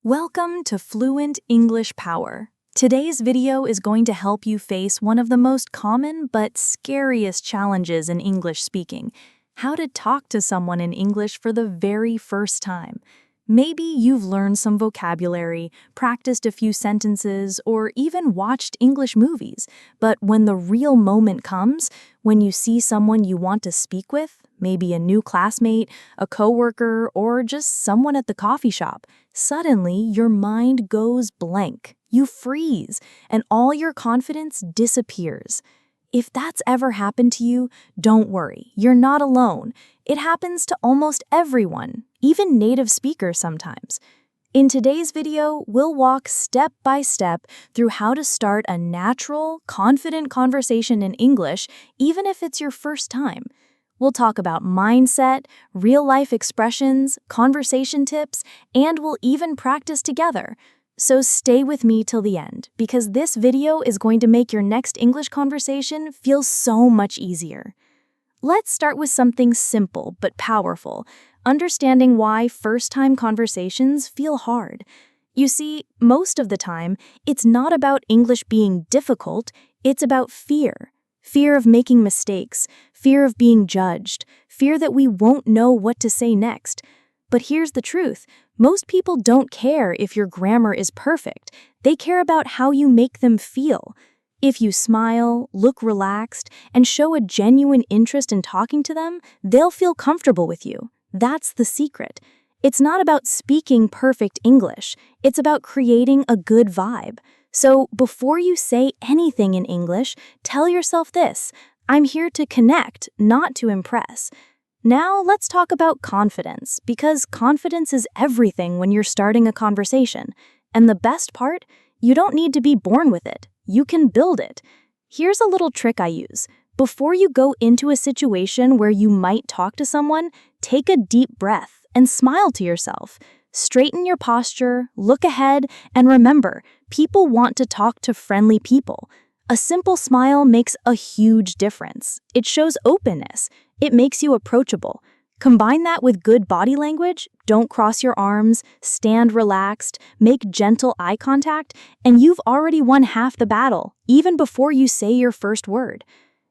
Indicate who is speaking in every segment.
Speaker 1: Welcome to Fluent English Power. Today's video is going to help you face one of the most common but scariest challenges in English speaking: how to talk to someone in English for the very first time. Maybe you've learned some vocabulary, practiced a few sentences, or even watched English movies, but when the real moment comes, when you see someone you want to speak with, maybe a new classmate, a coworker, or just someone at the coffee shop, suddenly your mind goes blank. You freeze, and all your confidence disappears. If that's ever happened to you, don't worry, you're not alone. It happens to almost everyone, even native speakers sometimes. In today's video, we'll walk step by step through how to start a natural, confident conversation in English, even if it's your first time. We'll talk about mindset, real-life expressions, conversation tips, and we'll even practice together. So stay with me till the end, because this video is going to make your next English conversation feel so much easier. Let's start with something simple but powerful: understanding why first-time conversations feel hard. You see, most of the time, it's not about English being difficult, it's about fear. Fear of making mistakes, fear of being judged, fear that we won't know what to say next. But here's the truth: most people don't care if your grammar is perfect. They care about how you make them feel. If you smile, look relaxed, and show a genuine interest in talking to them, they'll feel comfortable with you. That's the secret. It's not about speaking perfect English. It's about creating a good vibe. So before you say anything in English, tell yourself this: I'm here to connect, not to impress. Now let's talk about confidence, because confidence is everything when you're starting a conversation. And the best part, you don't need to be born with it. You can build it. Here's a little trick I use. Before you go into a situation where you might talk to someone, take a deep breath and smile to yourself. Straighten your posture, look ahead, and remember, people want to talk to friendly people. A simple smile makes a huge difference. It shows openness. It makes you approachable. Combine that with good body language: don't cross your arms, stand relaxed, make gentle eye contact, and you've already won half the battle, even before you say your first word.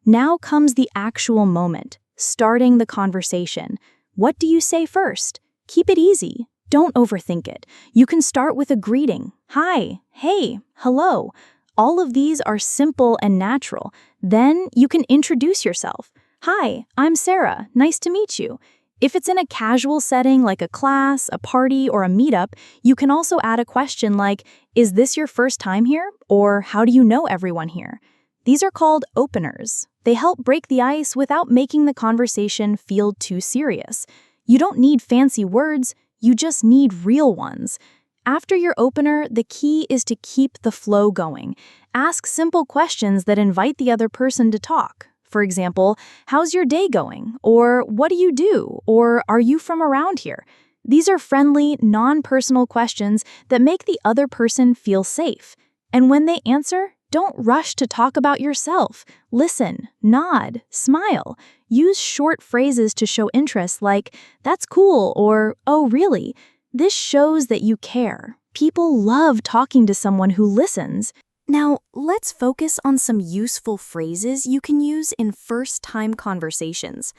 Speaker 1: Now comes the actual moment: starting the conversation. What do you say first? Keep it easy. Don't overthink it. You can start with a greeting: hi, hey, hello. All of these are simple and natural. Then you can introduce yourself. Hi, I'm Sarah. Nice to meet you. If it's in a casual setting like a class, a party, or a meetup, you can also add a question like, is this your first time here? Or how do you know everyone here? These are called openers. They help break the ice without making the conversation feel too serious. You don't need fancy words, you just need real ones. After your opener, the key is to keep the flow going. Ask simple questions that invite the other person to talk. For example, how's your day going? Or what do you do? Or are you from around here? These are friendly, non-personal questions that make the other person feel safe. And when they answer, don't rush to talk about yourself. Listen, nod, smile. Use short phrases to show interest like, that's cool, or oh really? This shows that you care. People love talking to someone who listens. Now, let's focus on some useful phrases you can use in first-time conversations.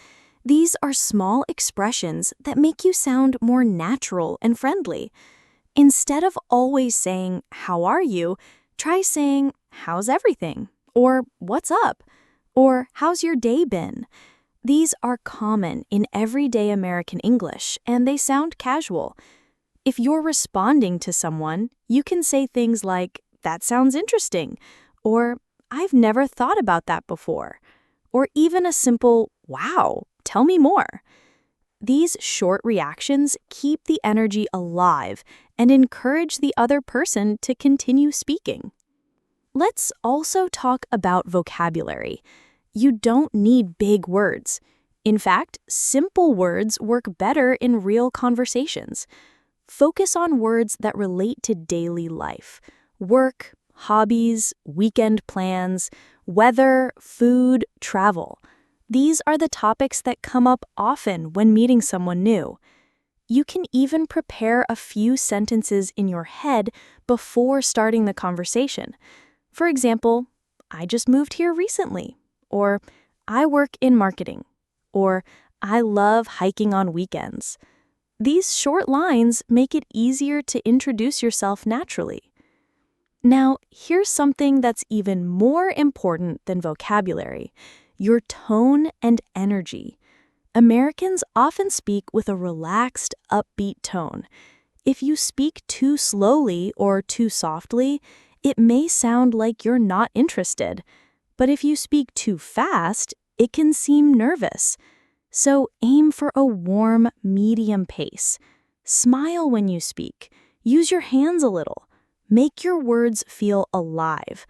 Speaker 1: These are small expressions that make you sound more natural and friendly. Instead of always saying, how are you? Try saying, how's everything? Or what's up? Or how's your day been? These are common in everyday American English, and they sound casual. If you're responding to someone, you can say things like, that sounds interesting, or I've never thought about that before, or even a simple, wow, tell me more. These short reactions keep the energy alive and encourage the other person to continue speaking. Let's also talk about vocabulary. You don't need big words. In fact, simple words work better in real conversations. Focus on words that relate to daily life: work, hobbies, weekend plans, weather, food, travel. These are the topics that come up often when meeting someone new. You can even prepare a few sentences in your head before starting the conversation. For example, I just moved here recently, or I work in marketing, or I love hiking on weekends. These short lines make it easier to introduce yourself naturally. Now, here's something that's even more important than vocabulary: your tone and energy. Americans often speak with a relaxed, upbeat tone. If you speak too slowly or too softly, it may sound like you're not interested. But if you speak too fast, it can seem nervous. So aim for a warm, medium pace. Smile when you speak. Use your hands a little. Make your words feel alive.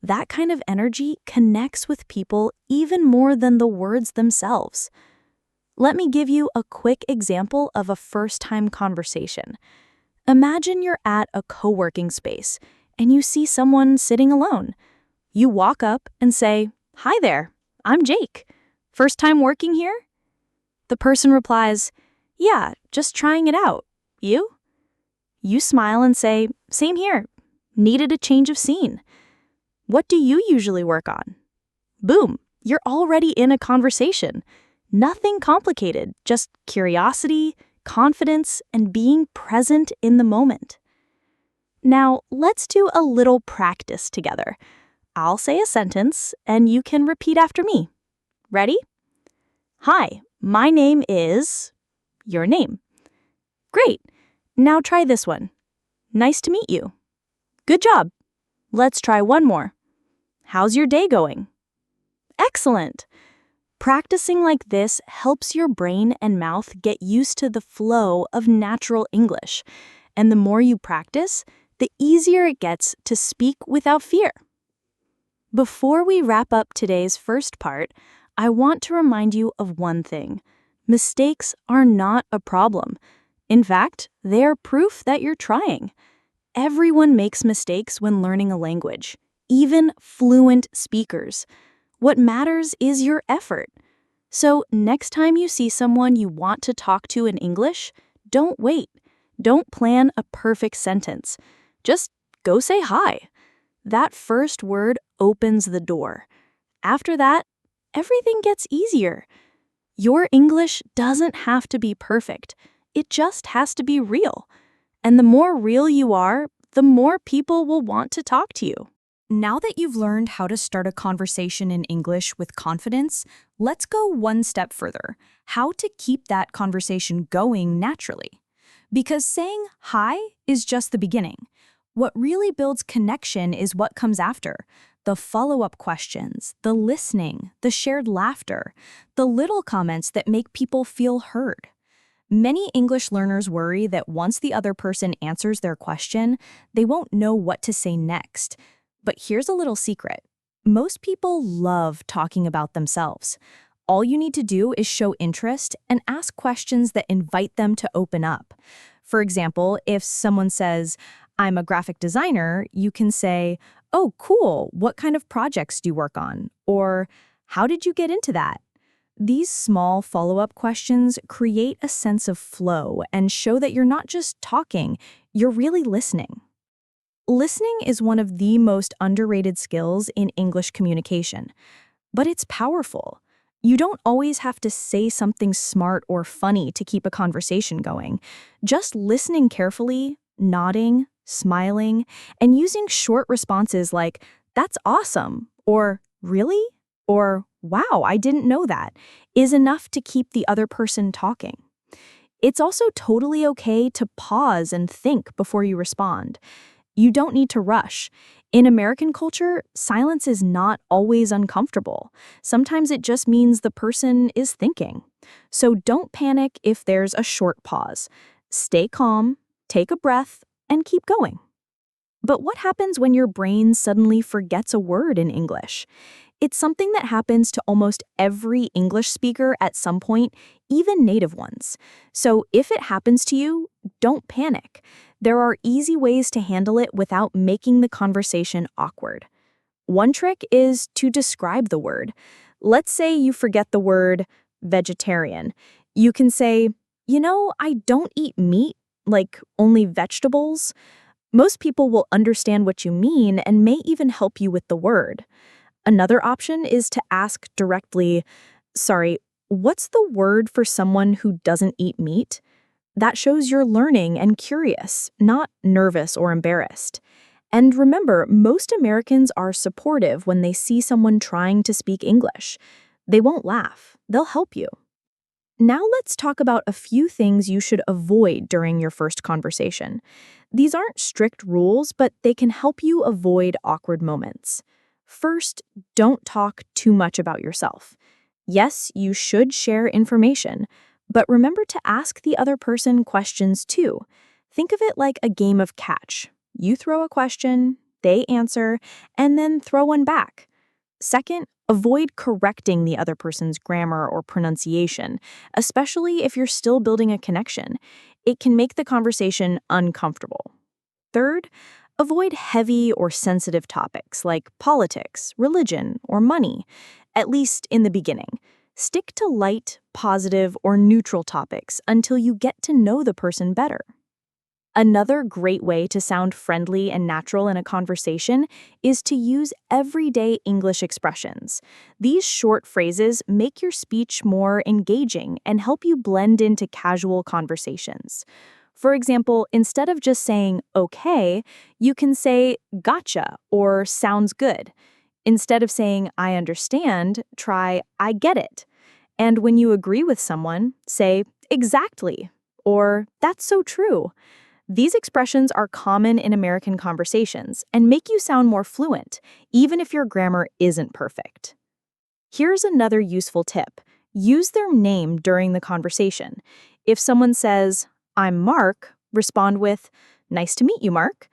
Speaker 1: That kind of energy connects with people even more than the words themselves. Let me give you a quick example of a first-time conversation. Imagine you're at a co-working space and you see someone sitting alone. You walk up and say, "Hi there, I'm Jake. First time working here?" The person replies, "Yeah, just trying it out. You?" You smile and say, "Same here. Needed a change of scene." "What do you usually work on?" Boom, you're already in a conversation. Nothing complicated, just curiosity, confidence, and being present in the moment. Now, let's do a little practice together. I'll say a sentence, and you can repeat after me. Ready? "Hi, my name is..." Your name. Great. Now try this one. "Nice to meet you." Good job. Let's try one more. "How's your day going?" Excellent. Practicing like this helps your brain and mouth get used to the flow of natural English, and the more you practice, the easier it gets to speak without fear. Before we wrap up today's first part, I want to remind you of one thing. Mistakes are not a problem. In fact, they are proof that you're trying. Everyone makes mistakes when learning a language, even fluent speakers. What matters is your effort. So next time you see someone you want to talk to in English, don't wait. Don't plan a perfect sentence. Just go say hi. That first word opens the door. After that, everything gets easier. Your English doesn't have to be perfect. It just has to be real. And the more real you are, the more people will want to talk to you. Now that you've learned how to start a conversation in English with confidence, let's go one step further: how to keep that conversation going naturally. Because saying hi is just the beginning. What really builds connection is what comes after: the follow-up questions, the listening, the shared laughter, the little comments that make people feel heard. Many English learners worry that once the other person answers their question, they won't know what to say next. But here's a little secret. Most people love talking about themselves. All you need to do is show interest and ask questions that invite them to open up. For example, if someone says, "I'm a graphic designer," you can say, "Oh, cool. What kind of projects do you work on?" Or, "How did you get into that?" These small follow-up questions create a sense of flow and show that you're not just talking, you're really listening. Listening is one of the most underrated skills in English communication, but it's powerful. You don't always have to say something smart or funny to keep a conversation going. Just listening carefully, nodding, smiling, and using short responses like, "That's awesome," or "Really?" or "Wow, I didn't know that," is enough to keep the other person talking. It's also totally okay to pause and think before you respond. You don't need to rush. In American culture, silence is not always uncomfortable. Sometimes it just means the person is thinking. So don't panic if there's a short pause. Stay calm, take a breath, and keep going. But what happens when your brain suddenly forgets a word in English? It's something that happens to almost every English speaker at some point, even native ones. So if it happens to you, don't panic. There are easy ways to handle it without making the conversation awkward. One trick is to describe the word. Let's say you forget the word vegetarian. You can say, I don't eat meat, like only vegetables. Most people will understand what you mean and may even help you with the word. Another option is to ask directly, sorry, what's the word for someone who doesn't eat meat? That shows you're learning and curious, not nervous or embarrassed. And remember, most Americans are supportive when they see someone trying to speak English. They won't laugh, they'll help you. Now let's talk about a few things you should avoid during your first conversation. These aren't strict rules, but they can help you avoid awkward moments. First, don't talk too much about yourself. Yes, you should share information, but remember to ask the other person questions too. Think of it like a game of catch. You throw a question, they answer, and then throw one back. Second, avoid correcting the other person's grammar or pronunciation, especially if you're still building a connection. It can make the conversation uncomfortable. Third, avoid heavy or sensitive topics like politics, religion, or money, at least in the beginning. Stick to light, positive, or neutral topics until you get to know the person better. Another great way to sound friendly and natural in a conversation is to use everyday English expressions. These short phrases make your speech more engaging and help you blend into casual conversations. For example, instead of just saying okay, you can say gotcha or sounds good. Instead of saying I understand, try I get it. And when you agree with someone, say exactly or that's so true. These expressions are common in American conversations and make you sound more fluent, even if your grammar isn't perfect. Here's another useful tip. Use their name during the conversation. If someone says, I'm Mark, respond with, nice to meet you, Mark.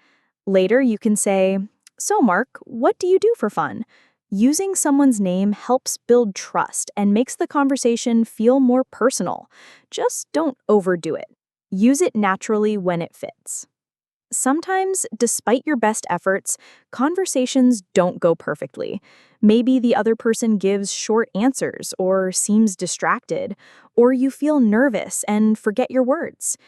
Speaker 1: Later, you can say, so Mark, what do you do for fun? Using someone's name helps build trust and makes the conversation feel more personal. Just don't overdo it. Use it naturally when it fits. Sometimes, despite your best efforts, conversations don't go perfectly. Maybe the other person gives short answers or seems distracted, or you feel nervous and forget your words.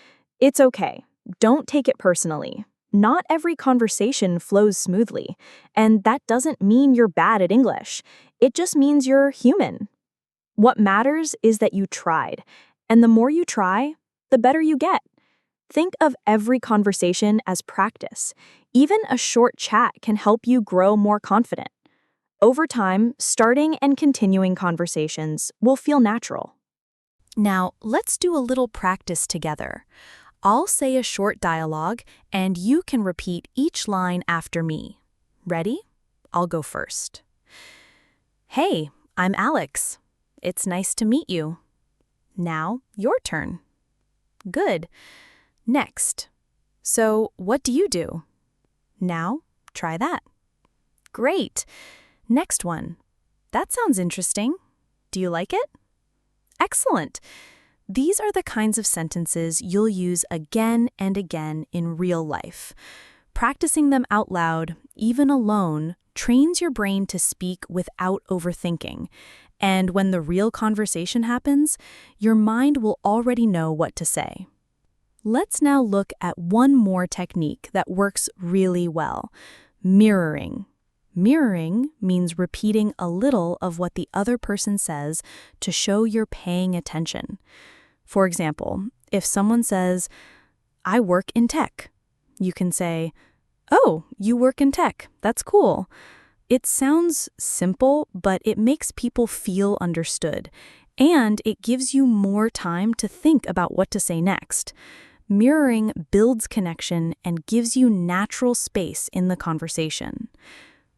Speaker 1: It's okay. Don't take it personally. Not every conversation flows smoothly, and that doesn't mean you're bad at English. It just means you're human. What matters is that you tried, and the more you try, the better you get. Think of every conversation as practice. Even a short chat can help you grow more confident. Over time, starting and continuing conversations will feel natural. Now, let's do a little practice together. I'll say a short dialogue, and you can repeat each line after me. Ready? I'll go first. Hey, I'm Alex. It's nice to meet you. Now, your turn. Good. Next. So, what do you do? Now, try that. Great. Next one. That sounds interesting. Do you like it? Excellent. These are the kinds of sentences you'll use again and again in real life. Practicing them out loud, even alone, trains your brain to speak without overthinking. And when the real conversation happens, your mind will already know what to say. Let's now look at one more technique that works really well: mirroring. Mirroring means repeating a little of what the other person says to show you're paying attention. For example, if someone says, I work in tech, you can say, oh, you work in tech, that's cool. It sounds simple, but it makes people feel understood, and it gives you more time to think about what to say next. Mirroring builds connection and gives you natural space in the conversation.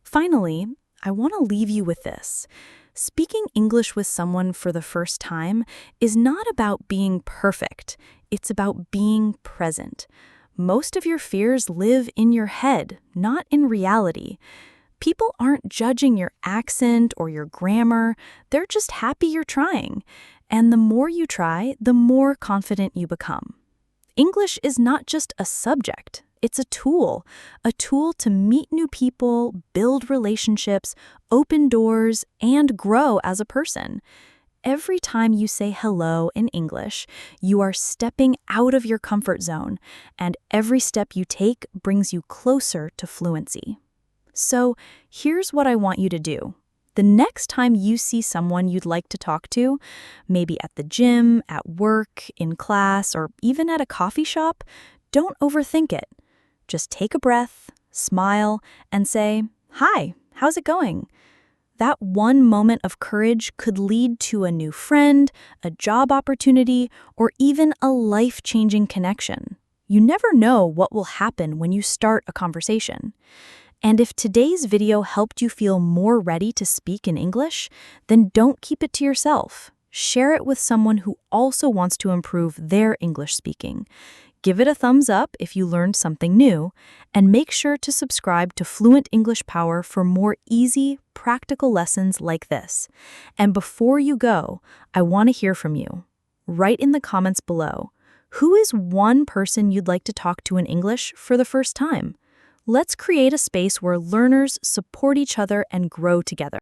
Speaker 1: Finally, I want to leave you with this. Speaking English with someone for the first time is not about being perfect. It's about being present. Most of your fears live in your head, not in reality. People aren't judging your accent or your grammar. They're just happy you're trying. And the more you try, the more confident you become. English is not just a subject. It's a tool to meet new people, build relationships, open doors, and grow as a person. every time you say hello in English, you are stepping out of your comfort zone, and every step you take brings you closer to fluency. So, here's what I want you to do. The next time you see someone you'd like to talk to, maybe at the gym, at work, in class, or even at a coffee shop, don't overthink it. Just take a breath, smile, and say, "Hi, how's it going?" That one moment of courage could lead to a new friend, a job opportunity, or even a life-changing connection. You never know what will happen when you start a conversation. And if today's video helped you feel more ready to speak in English, then don't keep it to yourself. Share it with someone who also wants to improve their English speaking. Give it a thumbs up if you learned something new, and make sure to subscribe to Fluent English Power for more easy, practical lessons like this. And before you go, I want to hear from you. Write in the comments below, who is one person you'd like to talk to in English for the first time? Let's create a space where learners support each other and grow together.